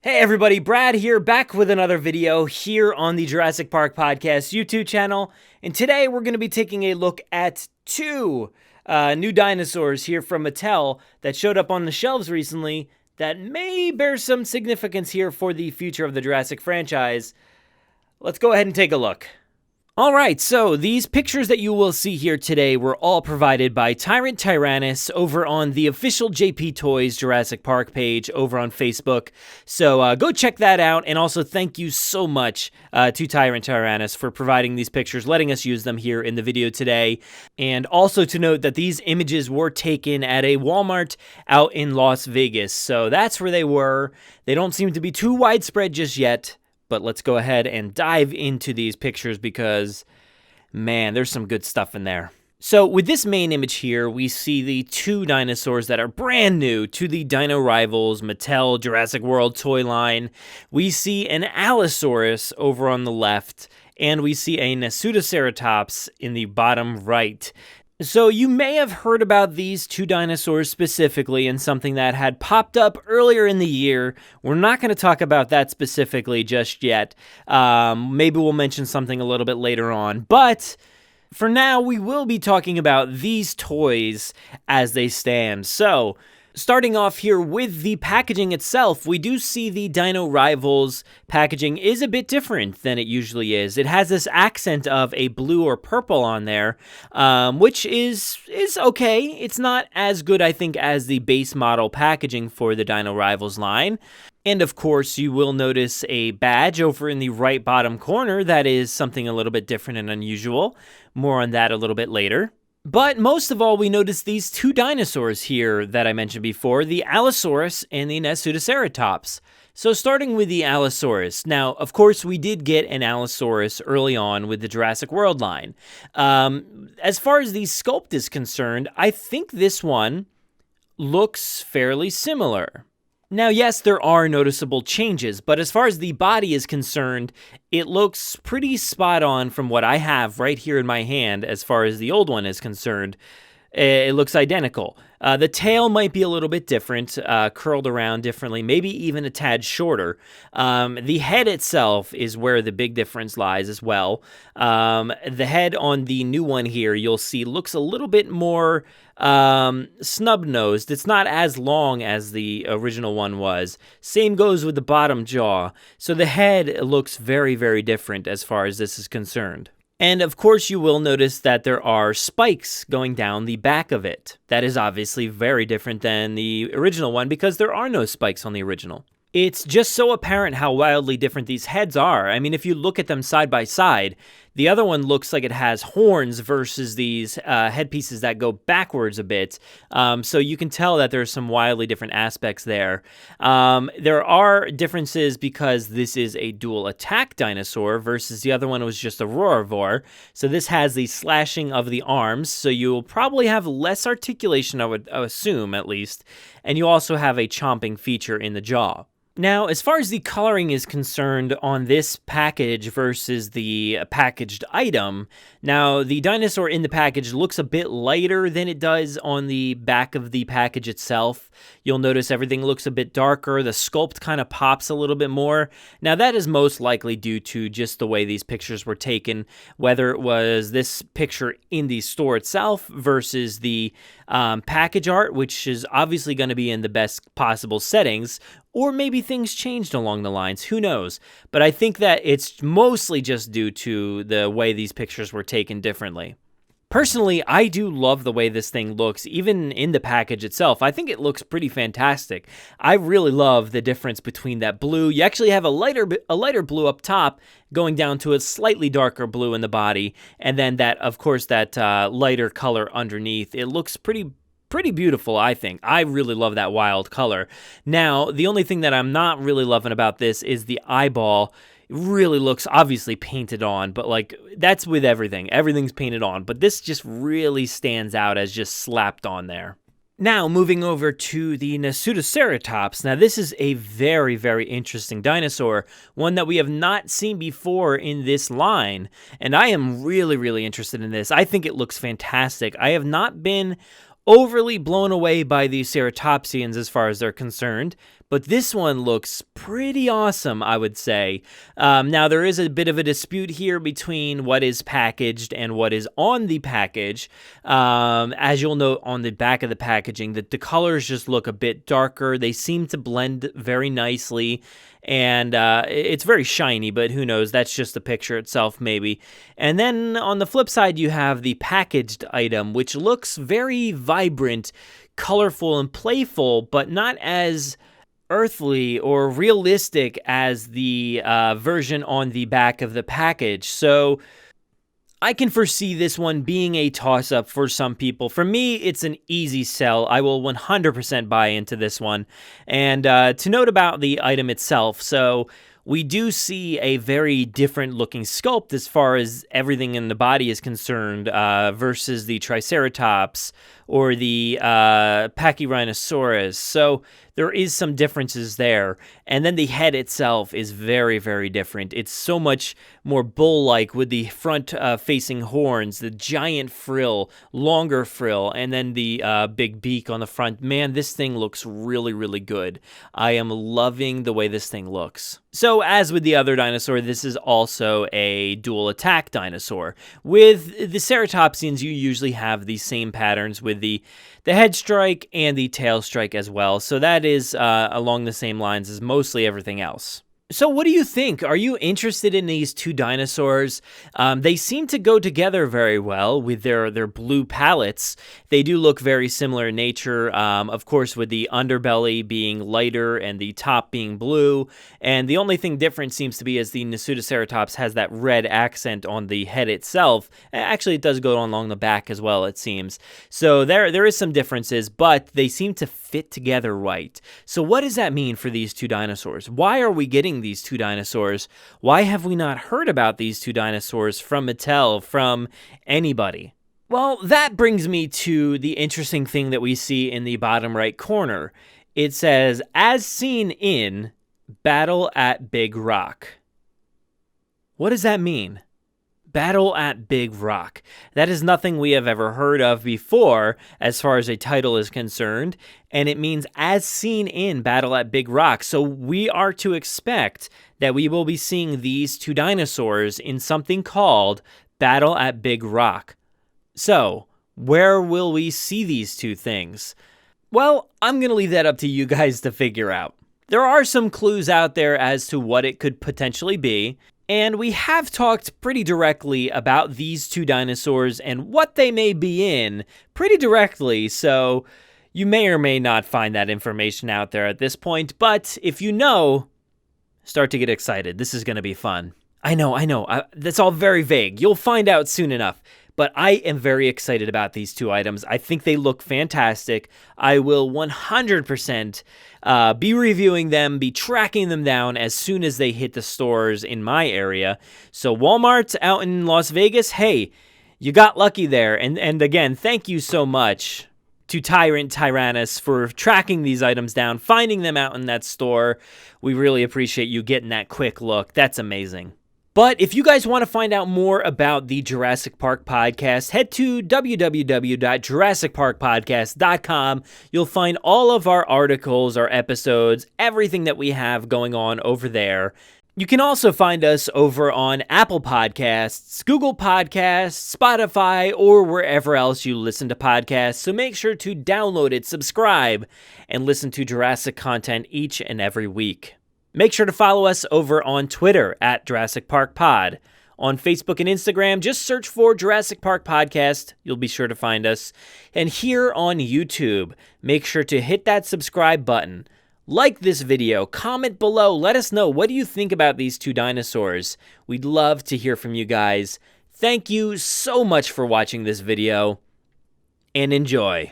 Hey everybody, Brad here, back with another video here on the Jurassic Park Podcast YouTube channel. And today we're going to be taking a look at two new dinosaurs here from Mattel that showed up on the shelves recently that may bear some significance here for the future of the Jurassic franchise. Let's go ahead and take a look. Alright, so these pictures that you will see here today were all provided by Tyrant Tyrannus over on the official JP Toys Jurassic Park page over on Facebook. So go check that out, and also thank you so much to Tyrant Tyrannus for providing these pictures, letting us use them here in the video today. And also to note that these images were taken at a Walmart out in Las Vegas, so that's where they were. They don't seem to be too widespread just yet. But let's go ahead and dive into these pictures because, man, there's some good stuff in there. So with this main image here, we see the two dinosaurs that are brand new to the Dino Rivals Mattel Jurassic World toy line. We see an Allosaurus over on the left, and we see a Nasutoceratops in the bottom right. So you may have heard about these two dinosaurs specifically in something that had popped up earlier in the year. We're not going to talk about that specifically just yet. Maybe we'll mention something a little bit later on. But for now, we will be talking about these toys as they stand. So starting off here with the packaging itself, we do see the Dino Rivals packaging is a bit different than it usually is. It has this accent of a blue or purple on there, which is okay. It's not as good, I think, as the base model packaging for the Dino Rivals line. And of course, you will notice a badge over in the right bottom corner that is something a little bit different and unusual. More on that a little bit later. But most of all, we notice these two dinosaurs here that I mentioned before, the Allosaurus and the Nasutoceratops. So starting with the Allosaurus. Now, of course, we did get an Allosaurus early on with the Jurassic World line. As far as the sculpt is concerned, I think this one looks fairly similar. Now, yes, there are noticeable changes, but as far as the body is concerned, it looks pretty spot on from what I have right here in my hand as far as the old one is concerned. It looks identical. The tail might be a little bit different, curled around differently, maybe even a tad shorter. The head itself is where the big difference lies as well. The head on the new one here, you'll see, looks a little bit more snub-nosed. It's not as long as the original one was. Same goes with the bottom jaw. So the head looks very, very different as far as this is concerned. And of course, you will notice that there are spikes going down the back of it. That is obviously very different than the original one because there are no spikes on the original. It's just so apparent how wildly different these heads are. I mean, if you look at them side by side, the other one looks like it has horns versus these headpieces that go backwards a bit. So you can tell that there's some wildly different aspects there. There are differences because this is a dual attack dinosaur versus the other one was just a roarivore. So this has the slashing of the arms, so you'll probably have less articulation, I would assume at least. And you also have a chomping feature in the jaw. Now, as far as the coloring is concerned on this package versus the packaged item, now the dinosaur in the package looks a bit lighter than it does on the back of the package itself. You'll notice everything looks a bit darker. The sculpt kind of pops a little bit more. Now, that is most likely due to just the way these pictures were taken, whether it was this picture in the store itself versus the package art, which is obviously going to be in the best possible settings, or maybe things changed along the lines, who knows? But I think that it's mostly just due to the way these pictures were taken differently. Personally, I do love the way this thing looks, even in the package itself. I think it looks pretty fantastic. I really love the difference between that blue. You actually have a lighter blue up top going down to a slightly darker blue in the body, and then that, of course, that lighter color underneath. It looks pretty beautiful, I think. I really love that wild color. Now, the only thing that I'm not really loving about this is the eyeball. It really looks obviously painted on, but like that's with everything. Everything's painted on, but this just really stands out as just slapped on there. Now, moving over to the Nasutoceratops. Now, this is a very, very interesting dinosaur, one that we have not seen before in this line, and I am really, really interested in this. I think it looks fantastic. I have not been overly blown away by the ceratopsians as far as they're concerned, but this one looks pretty awesome, I would say. Now, there is a bit of a dispute here between what is packaged and what is on the package. As you'll note on the back of the packaging, that the colors just look a bit darker. They seem to blend very nicely, and it's very shiny, but who knows? That's just the picture itself, maybe. And then on the flip side, you have the packaged item, which looks very vibrant, colorful, and playful, but not as earthly or realistic as the version on the back of the package. So I can foresee this one being a toss-up for some people. For me, it's an easy sell. I will 100% buy into this one. And to note about the item itself, so we do see a very different looking sculpt as far as everything in the body is concerned versus the Triceratops or the Pachyrhinosaurus. So there is some differences there. And then the head itself is very, very different. It's so much more bull-like with the front-facing horns, the giant frill, longer frill, and then the big beak on the front. Man, this thing looks really, really good. I am loving the way this thing looks. So, as with the other dinosaur, this is also a dual-attack dinosaur. With the ceratopsians, you usually have the same patterns with the head strike and the tail strike as well. So that is along the same lines as mostly everything else. So what do you think? Are you interested in these two dinosaurs? They seem to go together very well with their blue palettes. They do look very similar in nature, of course, with the underbelly being lighter and the top being blue. And the only thing different seems to be as the Nasutoceratops has that red accent on the head itself. Actually, it does go along the back as well, it seems. So there is some differences, but they seem to fit together right. So what does that mean for these two dinosaurs? Why are we getting these two dinosaurs? Why have we not heard about these two dinosaurs from Mattel, from anybody? Well, that brings me to the interesting thing that we see in the bottom right corner. It says, as seen in Battle at Big Rock. What does that mean? Battle at Big Rock. That is nothing we have ever heard of before as far as a title is concerned, and it means as seen in Battle at Big Rock. So we are to expect that we will be seeing these two dinosaurs in something called Battle at Big Rock. So, where will we see these two things? Well, I'm going to leave that up to you guys to figure out. There are some clues out there as to what it could potentially be, and we have talked pretty directly about these two dinosaurs and what they may be in pretty directly, so you may or may not find that information out there at this point, but if you know, start to get excited. This is going to be fun. I know, that's all very vague. You'll find out soon enough. But I am very excited about these two items. I think they look fantastic. I will 100% be reviewing them, be tracking them down as soon as they hit the stores in my area. So Walmart out in Las Vegas, hey, you got lucky there. And again, thank you so much to Tyrant Tyrannus for tracking these items down, finding them out in that store. We really appreciate you getting that quick look. That's amazing. But if you guys want to find out more about the Jurassic Park Podcast, head to www.jurassicparkpodcast.com. You'll find all of our articles, our episodes, everything that we have going on over there. You can also find us over on Apple Podcasts, Google Podcasts, Spotify, or wherever else you listen to podcasts. So make sure to download it, subscribe, and listen to Jurassic content each and every week. Make sure to follow us over on Twitter at Jurassic Park Pod. On Facebook and Instagram, just search for Jurassic Park Podcast. You'll be sure to find us. And here on YouTube, make sure to hit that subscribe button. Like this video, comment below, let us know what do you think about these two dinosaurs. We'd love to hear from you guys. Thank you so much for watching this video, and enjoy.